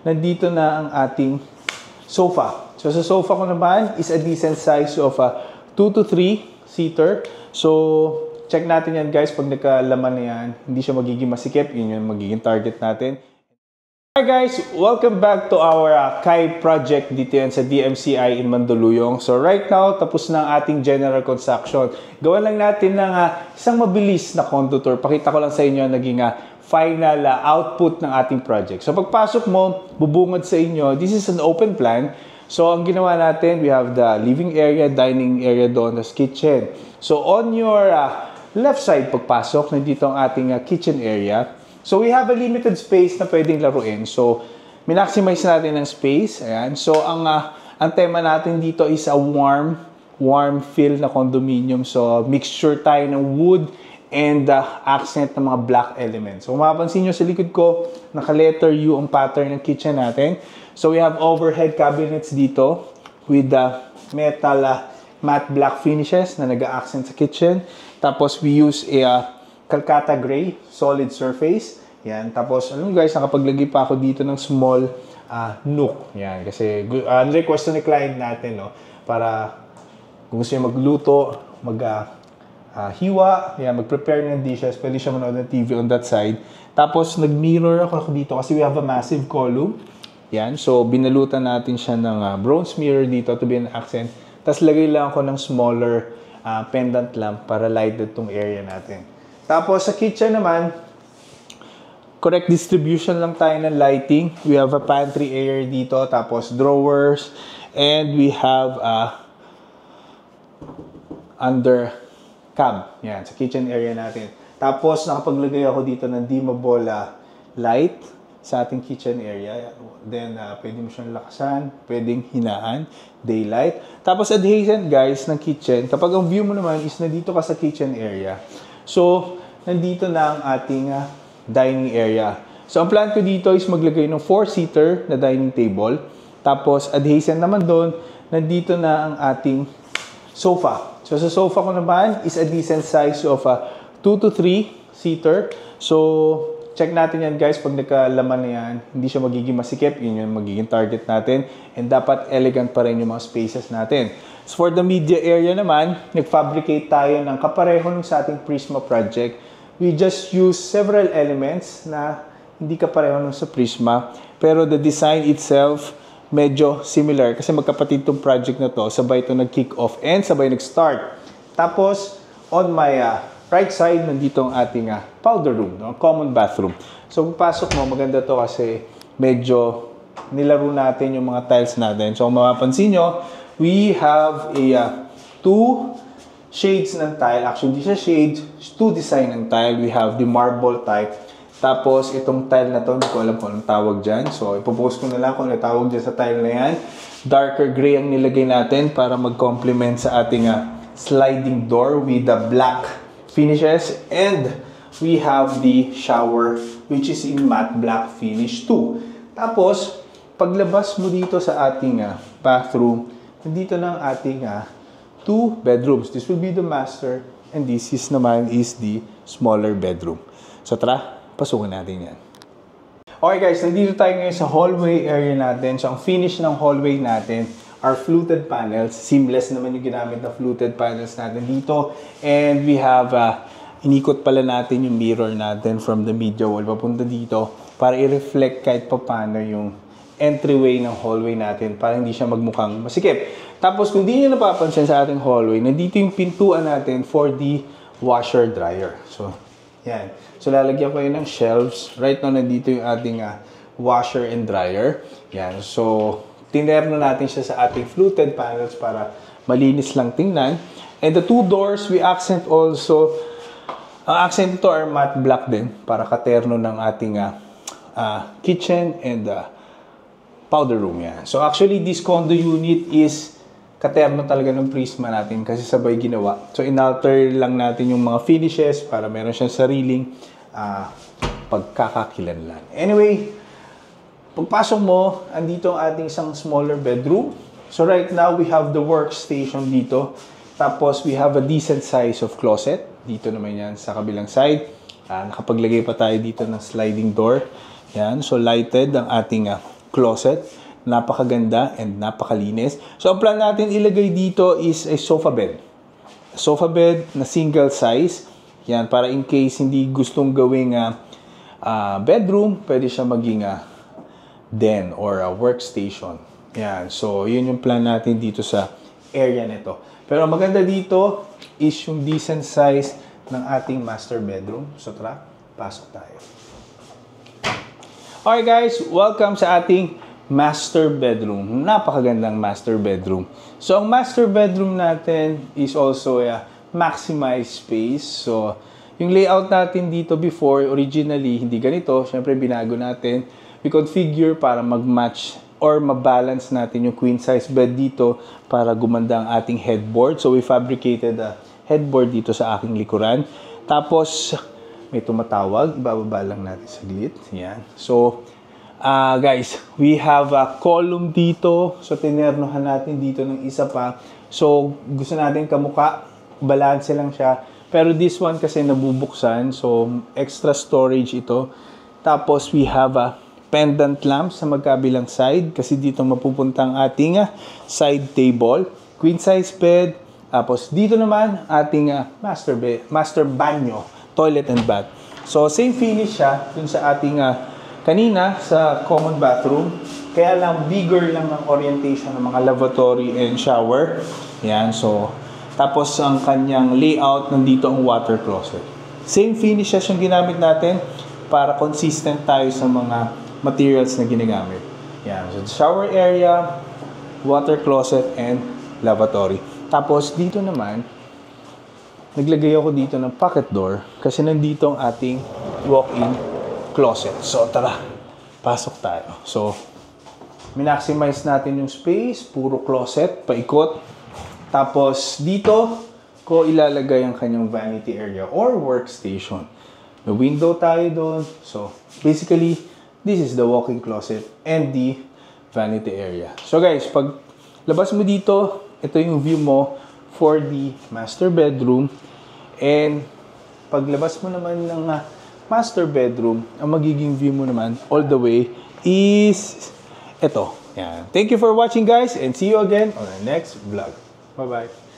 Nandito na ang ating sofa. So sa sofa ko naman is a decent size of a 2 to 3 seater. So check natin yan guys, pag nagkalaman na yan, hindi siya magiging masikip, yun yung magiging target natin. Hi guys, welcome back to our Kai project dito yan sa DMCI in Mandaluyong. So right now, tapos na ang ating general construction. Gawan lang natin ng isang mabilis na condo tour. Pakita ko lang sa inyo naging final output ng ating project. So pagpasok mo, bubungad sa inyo, this is an open plan. So ang ginawa natin, we have the living area, dining area doon, tas kitchen. So on your left side pagpasok, nandito ang ating kitchen area. So we have a limited space na pwedeng laruin. So minaximize natin ang space. Ayan. So ang tema natin dito is a warm feel na condominium. So mixture tayo ng wood and accent ng mga black elements. So mapapansin nyo sa likod ko, naka-letter U ang pattern ng kitchen natin. So we have overhead cabinets dito with metal matte black finishes na nag-accent sa kitchen. Tapos we use a Calcutta gray solid surface. Yan. Tapos alam guys, nakapaglagay pa ako dito ng small nook. Yan. Kasi request ni client natin, no? Para kung gusto niya magluto, hiwa, yan, mag-prepare ng dishes, pwede siya manood ng TV on that side. Tapos, nag-mirror ako dito kasi we have a massive column. Yan, so binalutan natin siya ng bronze mirror dito to be an accent. Tapos, lagay lang ako ng smaller pendant lamp para lighted tong area natin. Tapos, sa kitchen naman, correct distribution lang tayo ng lighting. We have a pantry area dito, tapos drawers, and we have under cab. Yan, sa kitchen area natin. Tapos, nakapaglagay ako dito ng dimmable light sa ating kitchen area. Then, pwede mo siyang lakasan, pwedeng hinaan, daylight. Tapos, adjacent guys ng kitchen, kapag ang view mo naman is nandito ka sa kitchen area. So, nandito na ang ating dining area. So, ang plan ko dito is maglagay ng 4-seater na dining table. Tapos, adjacent naman doon, nandito na ang ating sofa. So, sa sofa ko naman is a decent size of a 2 to 3 seater. So, check natin yan guys, pag nagkalaman na yan, hindi siya magiging masikip, yun yung magiging target natin. And dapat elegant pa rin yung mga spaces natin. So, for the media area naman, nag-fabricate tayo ng kapareho nung sa ating Prisma project. We just use several elements na hindi kapareho nung sa Prisma. Pero the design itself, medyo similar kasi magkapatid tong project na to, sabay ito nag-kick off and sabay nag-start. Tapos, on my right side, nandito ang ating powder room, no? Common bathroom. So, pagpasok mo, maganda to kasi medyo nilaro natin yung mga tiles natin. So, kung mapapansin nyo, we have a 2 shades ng tile. Actually, hindi siya shades, 2 design ng tile. We have the marble type. Tapos, itong tile na to, hindi ko alam kung anong tawag dyan. So, ipopost ko na lang kung anong tawag dyan sa tile na yan. Darker gray ang nilagay natin para mag-complement sa ating sliding door with the black finishes. And we have the shower, which is in matte black finish too. Tapos, paglabas mo dito sa ating bathroom, nandito na ang ating 2 bedrooms. This will be the master, and this is naman is the smaller bedroom. So, tara! Pasukin natin yan. Okay guys, nandito tayo ngayon sa hallway area natin. So, ang finish ng hallway natin are fluted panels. Seamless naman yung ginamit na fluted panels natin dito. And we have, inikot pala natin yung mirror natin from the media wall papunta dito para i-reflect kahit paano yung entryway ng hallway natin para hindi siya magmukhang masikip. Tapos, kung di nyo napapansin sa ating hallway, nandito yung pintuan natin for the washer-dryer. So, yan. So, lalagyan ko yun ng shelves. Right now, nandito yung ating washer and dryer. Yan. So, tinerno natin siya sa ating fluted panels para malinis lang tingnan. And the 2 doors, we accent also, ang accent ito are matte black din para katerno ng ating kitchen and powder room. Yan. So, actually, this condo unit is katerno talaga ng Prisma natin kasi sabay ginawa. So, inalter lang natin yung mga finishes para meron siyang sariling pagkakakilanlan. Anyway, pagpasok mo, andito ang ating isang smaller bedroom. So, right now, we have the workstation dito. Tapos, we have a decent size of closet. Dito naman yan sa kabilang side. Nakapaglagay pa tayo dito ng sliding door. Yan, so lighted ang ating closet. Napakaganda and napakalinis. So ang plan natin ilagay dito is a sofa bed. Sofa bed na single size. Yan, para in case hindi gustong gawing bedroom, pwede siya maging den or a workstation. Yan, so yun yung plan natin dito sa area nito. Pero ang maganda dito is yung decent size ng ating master bedroom. So tara, pasok tayo. Alright guys, welcome sa ating master bedroom. Napakagandang master bedroom. So, ang master bedroom natin is also a maximized space. So, yung layout natin dito before, originally, hindi ganito. Siyempre, binago natin. We configure para mag-match or mabalance natin yung queen size bed dito para gumanda ang ating headboard. So, we fabricated a headboard dito sa aking likuran. Tapos, may tumatawag. Ibababa lang natin saglit. Yan. So, guys, we have a column dito. So, tinernohan natin dito ng isa pa. So, gusto natin kamuka. Balance lang siya. Pero this one kasi nabubuksan. So, extra storage ito. Tapos, we have a pendant lamp sa magkabilang side. Kasi dito mapupunta ang ating side table. Queen size bed. Tapos, dito naman ating master banyo. Toilet and bath. So, same finish siya dun sa ating kanina sa common bathroom, kaya lang bigger lang ng orientation ng mga lavatory and shower. Yan, so tapos ang kanyang layout, nandito ang water closet. Same finishes yung ginamit natin para consistent tayo sa mga materials na ginagamit. Yan, so shower area, water closet, and lavatory. Tapos dito naman, naglagay ako dito ng pocket door kasi nandito ang ating walk-in closet. So, tara, pasok tayo. So, minaximize natin yung space, puro closet, paikot. Tapos, dito ko ilalagay ang kanyang vanity area or workstation. May window tayo doon. So, basically, this is the walk-in closet and the vanity area. So, guys, pag labas mo dito, ito yung view mo for the master bedroom. And, paglabas mo naman ng master bedroom, ang magiging view mo naman all the way is ito. Yan. Thank you for watching guys and see you again on our next vlog. Bye-bye.